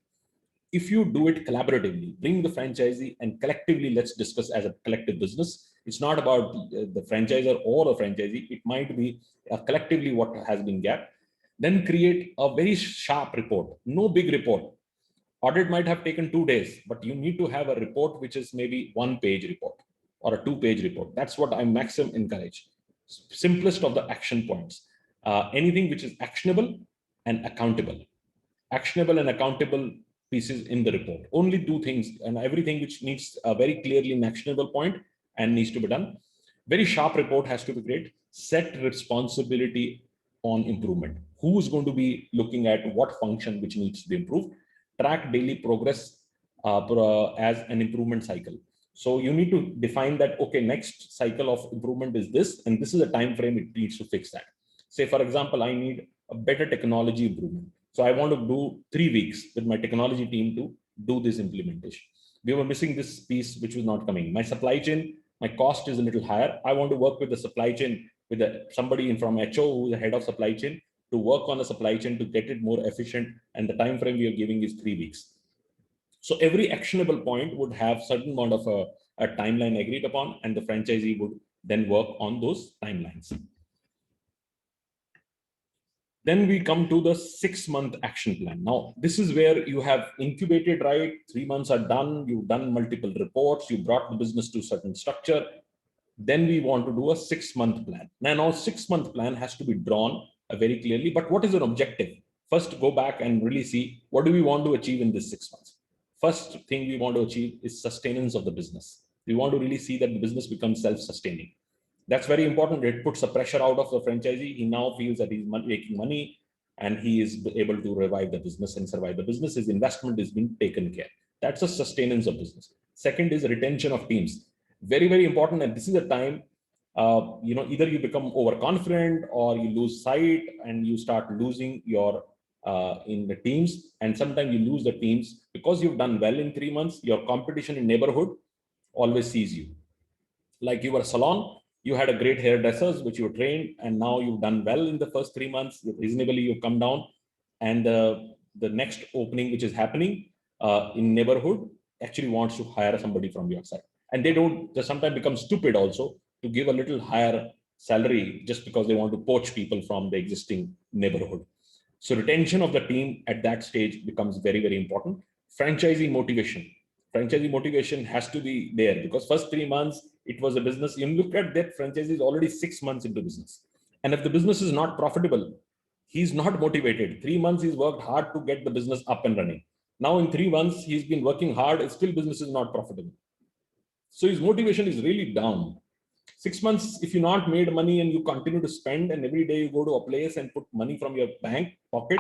[SPEAKER 3] If you do it collaboratively, bring the franchisee and collectively, let's discuss as a collective business. It's not about the franchisor or a franchisee. It might be collectively what has been gapped. Then create a very sharp report, no big report. Audit might have taken 2 days, but you need to have a report which is maybe 1-page report or a 2-page report. That's what I maximum encourage. Simplest of the action points. Anything which is actionable and accountable. Actionable and accountable pieces in the report. Only 2 things, and everything which needs a very clearly an actionable point and needs to be done. Very sharp report has to be created. Set responsibility on improvement. who is going to be looking at what function which needs to be improved, track daily progress as an improvement cycle. So you need to define that, okay, next cycle of improvement is this, and this is the time frame it needs to fix that. Say, for example, I need a better technology improvement. So I want to do 3 weeks with my technology team to do this implementation. We were missing this piece, which was not coming. My supply chain, my cost is a little higher. I want to work with the supply chain, with somebody from HO who is the head of supply chain, to work on the supply chain to get it more efficient. And the time frame we are giving is 3 weeks. So every actionable point would have certain amount of a timeline agreed upon, and the franchisee would then work on those timelines. Then we come to the 6-month action plan. Now, this is where you have incubated, right? 3 months are done. You've done multiple reports. You brought the business to a certain structure. Then we want to do a 6-month plan. Now 6-month plan has to be drawn very clearly. But what is your objective? First, go back and really see, what do we want to achieve in this 6 months? First thing we want to achieve is sustenance of the business. We want to really see that the business becomes self-sustaining. That's very important. It puts a pressure out of the franchisee. He now feels that he's making money and he is able to revive the business and survive the business. His investment is being taken care. That's a sustenance of business. Second is retention of teams. Very, very important. And this is a time, either you become overconfident or you lose sight and you start losing your in the teams. And sometimes you lose the teams because you've done well in 3 months. Your competition in neighborhood always sees you. Like you were a salon, you had a great hairdressers, which you trained, and now you've done well in the first 3 months. Reasonably, you've come down, and the next opening which is happening in neighborhood actually wants to hire somebody from your side, and they sometimes become stupid also to give a little higher salary just because they want to poach people from the existing neighborhood. So retention of the team at that stage becomes very, very important. Franchisee motivation. Franchisee motivation has to be there because first 3 months, it was a business. You look at that franchisee is already 6 months into business. And if the business is not profitable, he's not motivated. 3 months, he's worked hard to get the business up and running. Now in 3 months, he's been working hard, and still business is not profitable. So his motivation is really down. 6 months, if you not made money and you continue to spend, and every day you go to a place and put money from your bank pocket,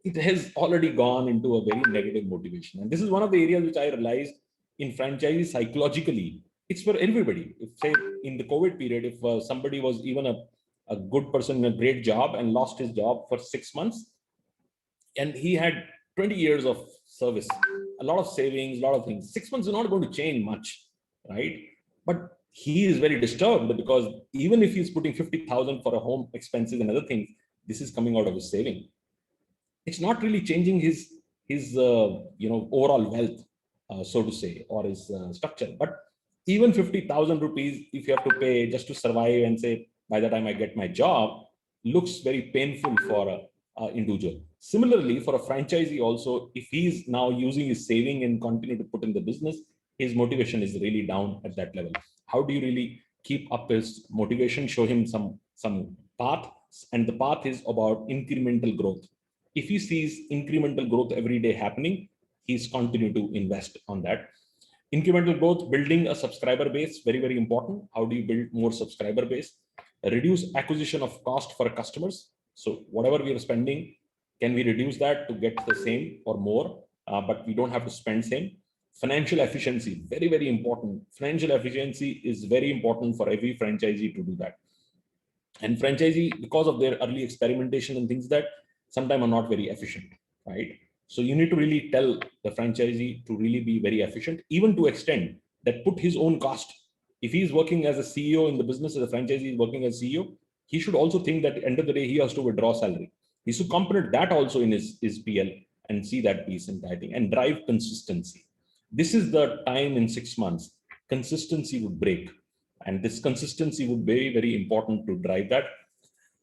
[SPEAKER 3] it has already gone into a very negative motivation. And this is one of the areas which I realized in franchises psychologically. It's for everybody. If say in the COVID period, if somebody was even a good person in a great job and lost his job for 6 months, and he had 20 years of service, a lot of savings, a lot of things, 6 months is not going to change much, right? But he is very disturbed because even if he's putting 50,000 for a home expenses and other things, this is coming out of his saving. It's not really changing his overall wealth, so to say, or his structure. But even 50,000 rupees, if you have to pay just to survive and say, by the time I get my job, looks very painful for an individual. Similarly, for a franchisee also, if he's now using his saving and continue to put in the business, his motivation is really down at that level. How do you really keep up his motivation? Show him some path, and the path is about incremental growth. If he sees incremental growth every day happening, he's continue to invest on that. Incremental growth, building a subscriber base, very, very important. How do you build more subscriber base? Reduce acquisition of cost for customers. So whatever we are spending, can we reduce that to get the same or more, but we don't have to spend same. Financial efficiency, very, very important. Financial efficiency is very important for every franchisee to do that. And franchisee, because of their early experimentation and things that sometimes are not very efficient, right? So you need to really tell the franchisee to really be very efficient, even to extend that put his own cost. If he's working as a CEO in the business, as a franchisee is working as CEO, he should also think that at the end of the day, he has to withdraw salary. He should component that also in his PL and see that piece in writing and drive consistency. This is the time in 6 months, consistency would break. And this consistency would be very, very important to drive that.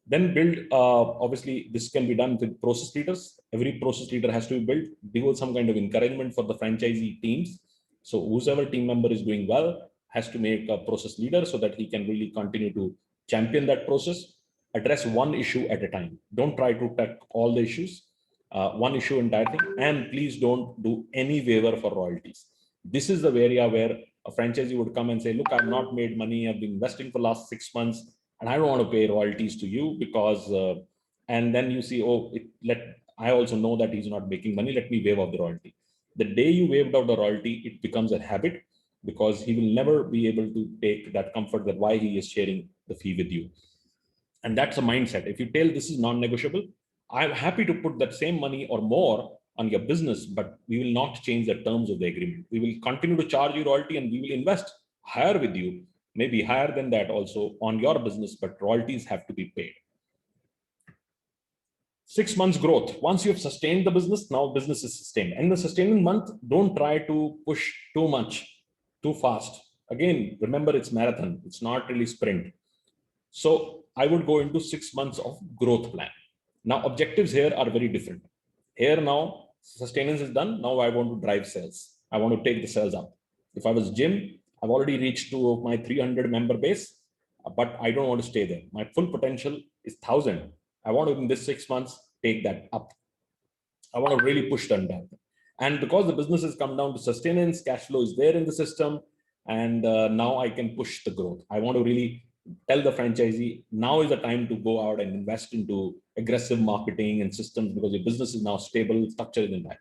[SPEAKER 3] Then build, obviously, this can be done with process leaders. Every process leader has to be built. Give some kind of encouragement for the franchisee teams. So whoever team member is doing well has to make a process leader so that he can really continue to champion that process. Address one issue at a time. Don't try to tackle all the issues. One issue entire thing. And please don't do any waiver for royalties. This is the area where a franchisee would come and say, look, I've not made money. I've been investing for the last 6 months. And I don't want to pay royalties to you because, and then you see, oh, I also know that he's not making money, let me waive off the royalty. The day you waived out the royalty, it becomes a habit, because he will never be able to take that comfort that why he is sharing the fee with you. And that's a mindset. If you tell this is non-negotiable, I'm happy to put that same money or more on your business, but we will not change the terms of the agreement. We will continue to charge you royalty, and we will invest higher with you, maybe higher than that also on your business, but royalties have to be paid. 6 months growth. Once you have sustained the business, now business is sustained. And the sustaining month, don't try to push too much, too fast. Again, remember, it's marathon. It's not really sprint. So I would go into 6 months of growth plan. Now, objectives here are very different. Here now, sustenance is done. Now I want to drive sales. I want to take the sales up. If I was gym, I've already reached to my 300 member base, but I don't want to stay there. My full potential is 1,000. I want to, in this 6 months, take that up. I want to really push them down. And because the business has come down to sustenance, cash flow is there in the system, and now I can push the growth. I want to really tell the franchisee, now is the time to go out and invest into aggressive marketing and systems, because your business is now stable, structured in that.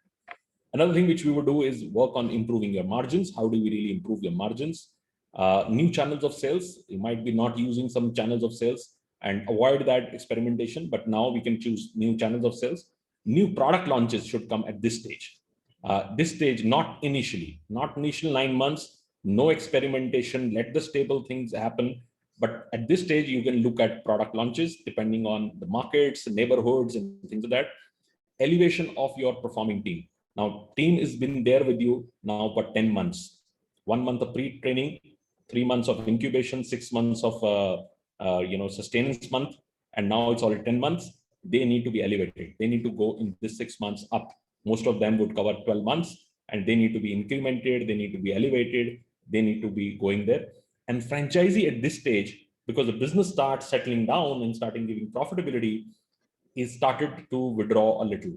[SPEAKER 3] Another thing which we would do is work on improving your margins. How do we really improve your margins? New channels of sales. You might be not using some channels of sales, and avoid that experimentation, but now we can choose new channels of sales. New product launches should come at this stage. This stage, not initially, not initial 9 months, no experimentation, let the stable things happen. But at this stage, you can look at product launches depending on the markets, the neighborhoods, and things like that. Elevation of your performing team. Now, team has been there with you now for 10 months. 1 month of pre-training, 3 months of incubation, 6 months of sustenance month, and now it's already 10 months. They need to be elevated. They need to go in this 6 months up. Most of them would cover 12 months, and they need to be incremented. They need to be elevated. They need to be going there. And franchisee at this stage, because the business starts settling down and starting giving profitability, is started to withdraw a little.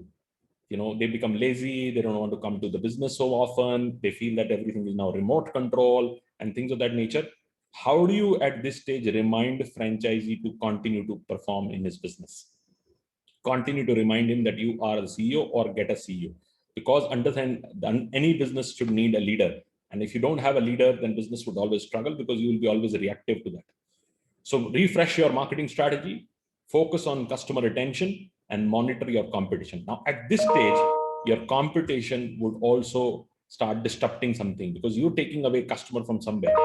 [SPEAKER 3] They become lazy. They don't want to come to the business so often. They feel that everything is now remote control and things of that nature. How do you at this stage remind franchisee to continue to perform in his business? Continue to remind him that you are the CEO or get a CEO, because understand any business should need a leader. And if you don't have a leader, then business would always struggle, because you will be always reactive to that. So refresh your marketing strategy, focus on customer retention, and monitor your competition. Now, at this stage, your competition would also start disrupting something, because you're taking away customer from somewhere,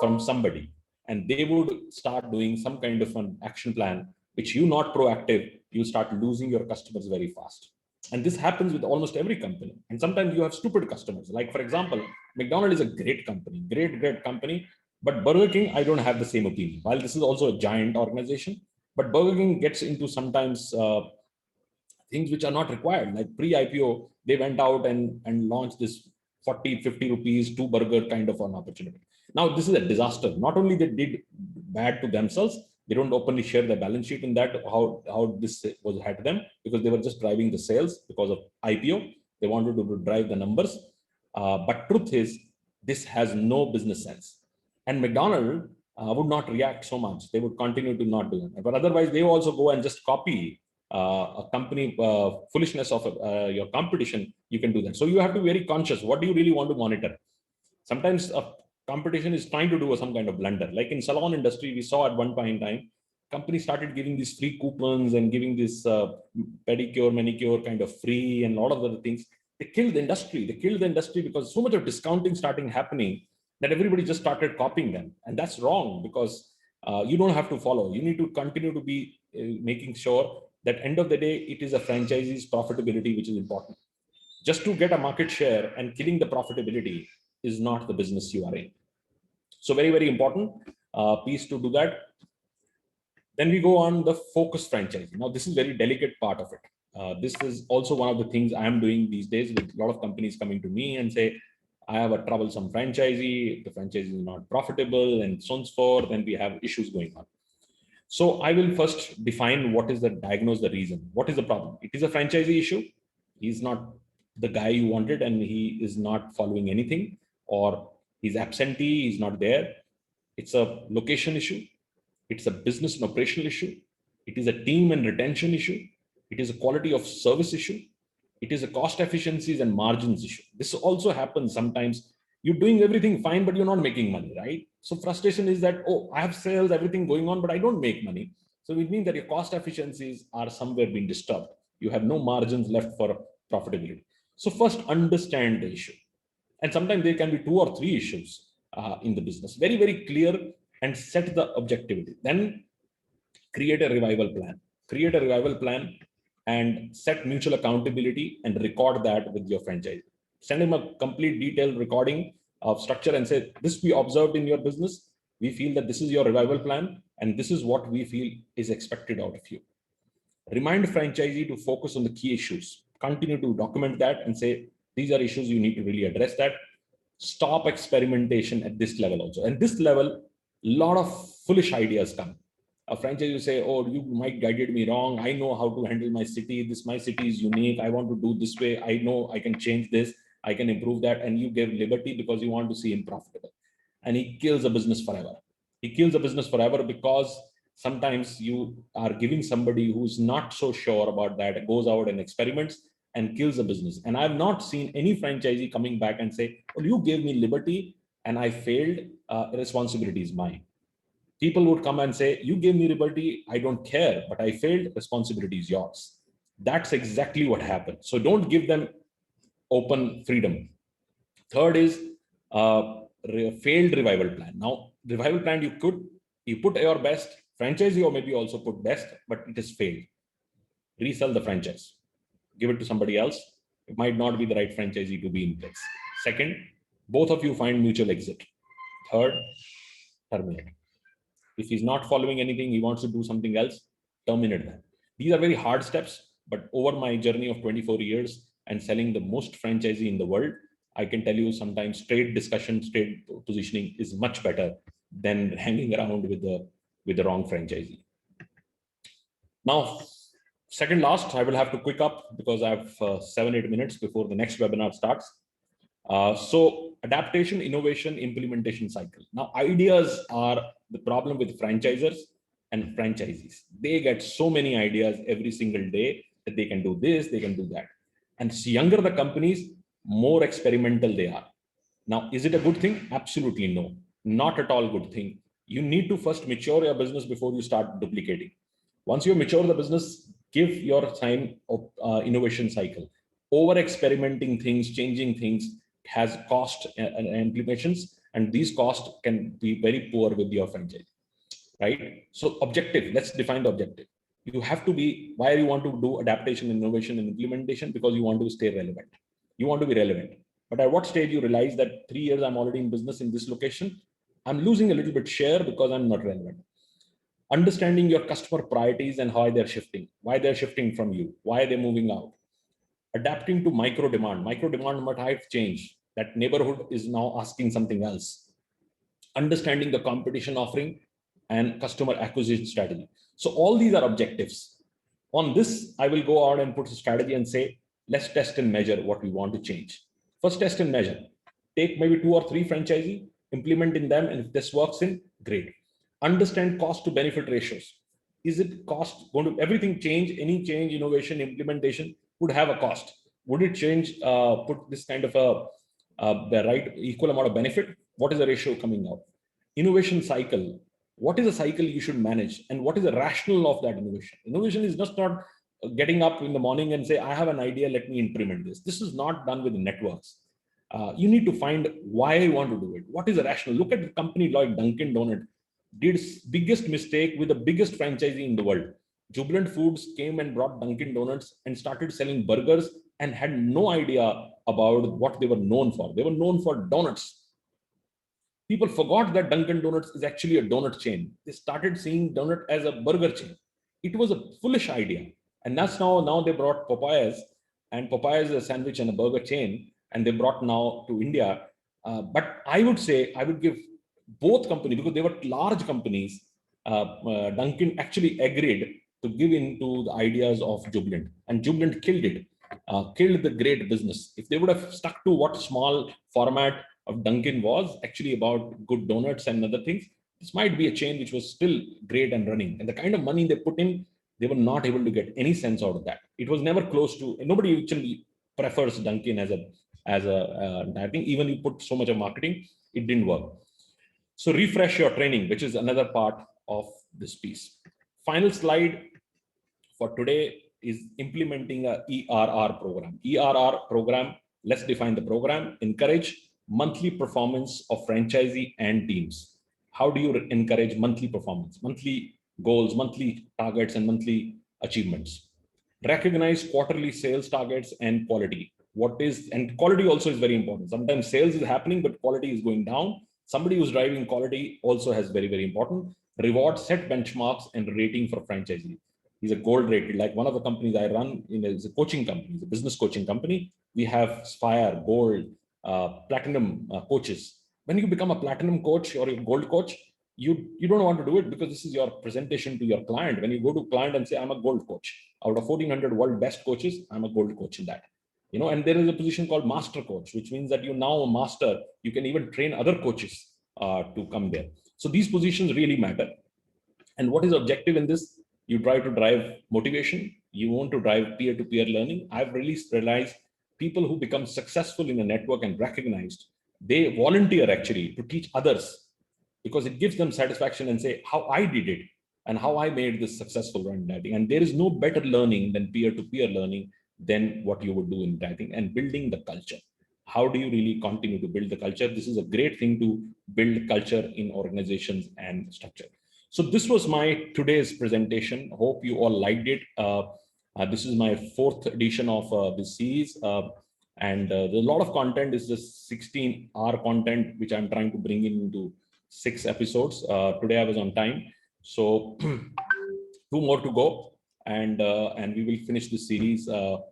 [SPEAKER 3] from somebody, and they would start doing some kind of an action plan, which you not proactive, you start losing your customers very fast. And this happens with almost every company. And sometimes you have stupid customers. Like, for example, McDonald's is a great company, great company. But Burger King, I don't have the same opinion. While this is also a giant organization, but Burger King gets into sometimes things which are not required. Like pre-IPO, they went out and launched this 40, 50 rupees, 2 burger kind of an opportunity. Now, this is a disaster. Not only they did bad to themselves, they don't openly share the balance sheet in that, how this was had to them, because they were just driving the sales because of IPO. They wanted to drive the numbers. But truth is, this has no business sense. And McDonald's would not react so much. They would continue to not do it. But otherwise, they also go and just copy a company foolishness of your competition. You can do that. So you have to be very conscious. What do you really want to monitor? Sometimes competition is trying to do some kind of blunder. Like in salon industry, we saw at one point in time, companies started giving these free coupons and giving this pedicure, manicure kind of free and a lot of other things. They killed the industry. They killed the industry because so much of discounting starting happening that everybody just started copying them. And that's wrong, because you don't have to follow. You need to continue to be making sure that end of the day, it is a franchisee's profitability which is important. Just to get a market share and killing the profitability is not the business you are in. So very, very important piece to do that. Then we go on the focus franchising. Now, this is very delicate part of it. This is also one of the things I am doing these days, with a lot of companies coming to me and say, I have a troublesome franchisee, the franchisee is not profitable, and so on and so forth, and we have issues going on. So I will first define what is diagnose the reason. What is the problem? It is a franchisee issue. He's not the guy you wanted, and he is not following anything, or he's absentee, he's not there. It's a location issue. It's a business and operational issue. It is a team and retention issue. It is a quality of service issue. It is a cost efficiencies and margins issue. This also happens sometimes. You're doing everything fine, but you're not making money, right? So frustration is that, oh, I have sales, everything going on, but I don't make money. So it means that your cost efficiencies are somewhere being disturbed. You have no margins left for profitability. So first understand the issue. And sometimes there can be 2 or 3 issues in the business. Very, very clear, and set the objectivity. Then create a revival plan. Create a revival plan and set mutual accountability and record that with your franchise. Send him a complete detailed recording of structure and say, this we observed in your business. We feel that this is your revival plan and this is what we feel is expected out of you. Remind franchisee to focus on the key issues. Continue to document that and say, these are issues you need to really address that. Stop experimentation at this level also. And this level, a lot of foolish ideas come. A franchise you say, oh, you might guided me wrong. I know how to handle my city. My city is unique. I want to do this way. I know I can change this. I can improve that. And you give liberty because you want to see him profitable. And he kills a business forever. He kills a business forever because sometimes you are giving somebody who's not so sure about that, goes out and experiments and kills a business. And I've not seen any franchisee coming back and say, well, you gave me liberty and I failed. Responsibility is mine. People would come and say, you gave me liberty, I don't care, but I failed, responsibility is yours. That's exactly what happened. So don't give them open freedom. Third is failed revival plan. Now, revival plan, you put your best, franchisee or maybe also put best, but it has failed. Resell the franchise. Give it to somebody else. It might not be the right franchisee to be in place. Second, both of you find mutual exit. Third, terminate. If he's not following anything, he wants to do something else, terminate that. These are very hard steps, but over my journey of 24 years and selling the most franchisee in the world, I can tell you sometimes straight discussion, straight positioning is much better than hanging around with the wrong franchisee. Now, second last, I will have to quick up because I have 7-8 minutes before the next webinar starts. So adaptation, innovation, implementation cycle. Now, ideas are the problem with franchisors and franchisees. They get so many ideas every single day that they can do this, they can do that. And younger the companies, more experimental they are. Now, is it a good thing? Absolutely no, not at all good thing. You need to first mature your business before you start duplicating. Once you mature the business, give your time of innovation cycle. Over experimenting things, changing things has cost and implications, and these costs can be very poor with your franchise, right? So objective, let's define the objective. You have to be, why you want to do adaptation, innovation, and implementation? Because you want to stay relevant. You want to be relevant. But at what stage you realize that 3 years I'm already in business in this location, I'm losing a little bit share because I'm not relevant. Understanding your customer priorities and how they're shifting, why they're shifting from you, why they're moving out. Adapting to micro demand might have changed. That neighborhood is now asking something else. Understanding the competition offering and customer acquisition strategy. So all these are objectives. On this, I will go out and put a strategy and say, let's test and measure what we want to change. First, test and measure. Take maybe 2 or 3 franchisees, implement in them, and if this works in, great. Understand cost to benefit ratios. Is it cost going to everything change? Any change, innovation, implementation would have a cost. Would it change, put this kind of the right equal amount of benefit? What is the ratio coming out? Innovation cycle. What is the cycle you should manage? And what is the rationale of that innovation? Innovation is just not getting up in the morning and say, I have an idea, let me implement this. This is not done with networks. You need to find why you want to do it. What is the rationale? Look at a company like Dunkin' Donuts, did biggest mistake with the biggest franchisee in the world. Jubilant Foods came and brought Dunkin' Donuts and started selling burgers and had no idea about what they were known for. They were known for donuts. People forgot that Dunkin' Donuts is actually a donut chain. They started seeing donut as a burger chain. It was a foolish idea. And that's now they brought Popeyes, and Popeyes is a sandwich and a burger chain, and they brought now to India. But I would say, I would give both companies, because they were large companies, Dunkin' actually agreed to give into the ideas of Jubilant, and Jubilant killed it, killed the great business. If they would have stuck to what small format of Dunkin' was actually about good donuts and other things, this might be a chain which was still great and running. And the kind of money they put in They were not able to get any sense out of that. It was never close to, nobody actually prefers Dunkin as a I think even you put so much of marketing, it didn't work. So refresh your training, which is another part of this piece. Final slide for today is implementing a ERR program. ERR program, let's define the program. Encourage monthly performance of franchisee and teams. How do you encourage monthly performance, monthly goals, monthly targets, and monthly achievements? Recognize quarterly sales targets and quality. And quality also is very important. Sometimes sales is happening, but quality is going down. Somebody who's driving quality also has very, very important. Reward, set benchmarks, and rating for franchisee. He's a gold rated. Like one of the companies I run is a coaching company, it's a business coaching company. We have Spire, Gold, Platinum coaches. When you become a Platinum coach or a Gold coach, you don't want to do it because this is your presentation to your client. When you go to client and say, I'm a Gold coach, out of 1400 world best coaches, I'm a Gold coach in that. And there is a position called master coach, which means that you're now a master. You can even train other coaches to come there. So these positions really matter. And what is objective in this? You try to drive motivation. You want to drive peer-to-peer learning. I've realized people who become successful in a network and recognized, they volunteer actually to teach others because it gives them satisfaction and say how I did it and how I made this successful run writing. And there is no better learning than peer-to-peer learning than what you would do in writing and building the culture. How do you really continue to build the culture? This is a great thing to build culture in organizations and structure. So this was my today's presentation. Hope you all liked it. This is my 4th edition of this series. And there's a lot of content. Is just 16-hour content, which I'm trying to bring into 6 episodes. Today I was on time. So 2 more to go. And we will finish this series in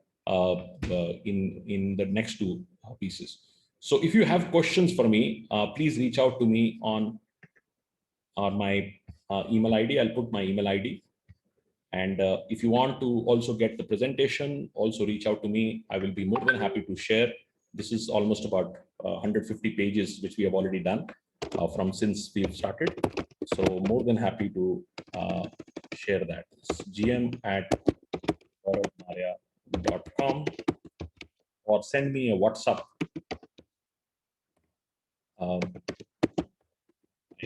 [SPEAKER 3] the next 2 pieces. So if you have questions for me, please reach out to me on my email ID. I'll put my email ID. And if you want to also get the presentation, also reach out to me. I will be more than happy to share. This is almost about 150 pages, which we have already done since we have started. So more than happy to share that. It's gm@gauravmaurya.com or send me a WhatsApp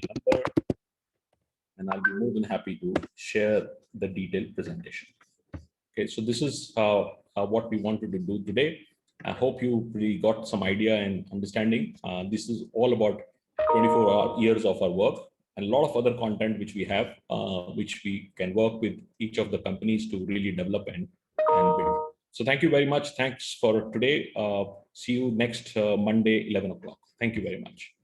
[SPEAKER 3] number, and I'll be more than happy to share the detailed presentation. Okay, so this is what we wanted to do today. I hope you really got some idea and understanding. This is all about 24 years of our work and a lot of other content which we have, which we can work with each of the companies to really develop and build. So thank you very much. Thanks for today. See you next Monday, 11 o'clock. Thank you very much.